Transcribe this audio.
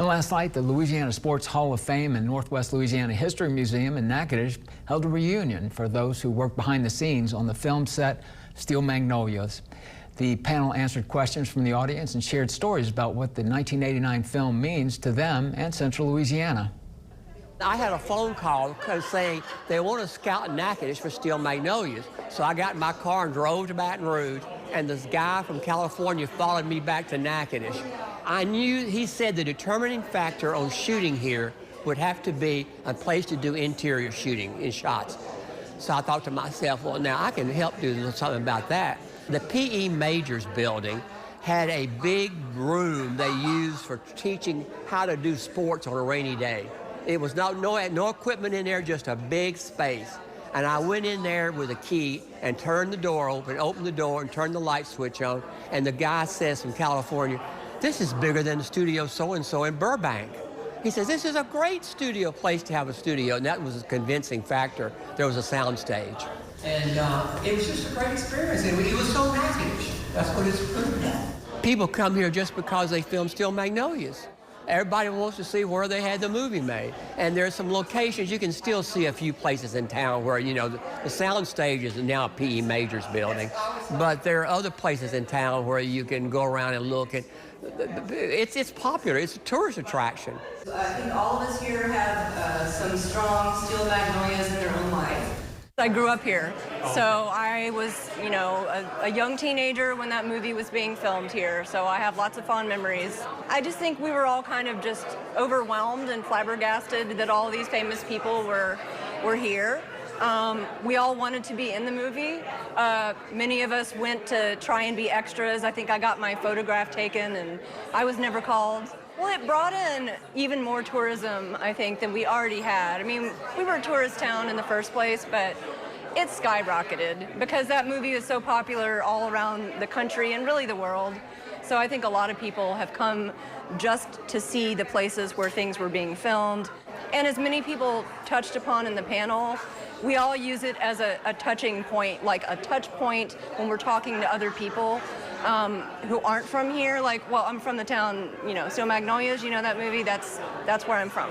And last night, the Louisiana Sports Hall of Fame and Northwest Louisiana History Museum in Natchitoches held a reunion for those who worked behind the scenes on the film set Steel Magnolias. The panel answered questions from the audience and shared stories about what the 1989 film means to them and Central Louisiana. I had a phone call saying they want to scout in Natchitoches for Steel Magnolias. So I got in my car and drove to Baton Rouge, and this guy from California followed me back to Natchitoches. I knew, he said the determining factor on shooting here would have to be a place to do interior shooting in shots. So I thought to myself, well, now I can help do something about that. The P.E. Majors building had a big room they used for teaching how to do sports on a rainy day. It was no equipment in there, just a big space. And I went in there with a key and turned the door open, opened the door and turned the light switch on. And the guy says from California, "This is bigger than the studio so-and-so in Burbank." He says, "This is a great studio place to have a studio." And that was a convincing factor. There was a sound stage. And it was just a great experience. It was so Natchitoches. That's what it's proved at. People come here just because they filmed Steel Magnolias. Everybody wants to see where they had the movie made. And there's some locations, you can still see a few places in town where, you know, the sound stage is now a P.E. Majors building. But there are other places in town where you can go around and look at. It's popular, it's a tourist attraction. I think all of us here have some strong Steel Magnolias in their own life. I grew up here, so I was, you know, a young teenager when that movie was being filmed here, so I have lots of fond memories. I just think we were all kind of just overwhelmed and flabbergasted that all of these famous people were here. We all wanted to be in the movie. Many of us went to try and be extras. I think I got my photograph taken and I was never called. Well, it brought in even more tourism, I think, than we already had. I mean, we were a tourist town in the first place, but it skyrocketed because that movie is so popular all around the country and really the world. So I think a lot of people have come just to see the places where things were being filmed. And as many people touched upon in the panel, we all use it as a touching point, like a touch point when we're talking to other people who aren't from here. Like, well, I'm from the town, you know, Steel Magnolias, you know that movie? That's where I'm from.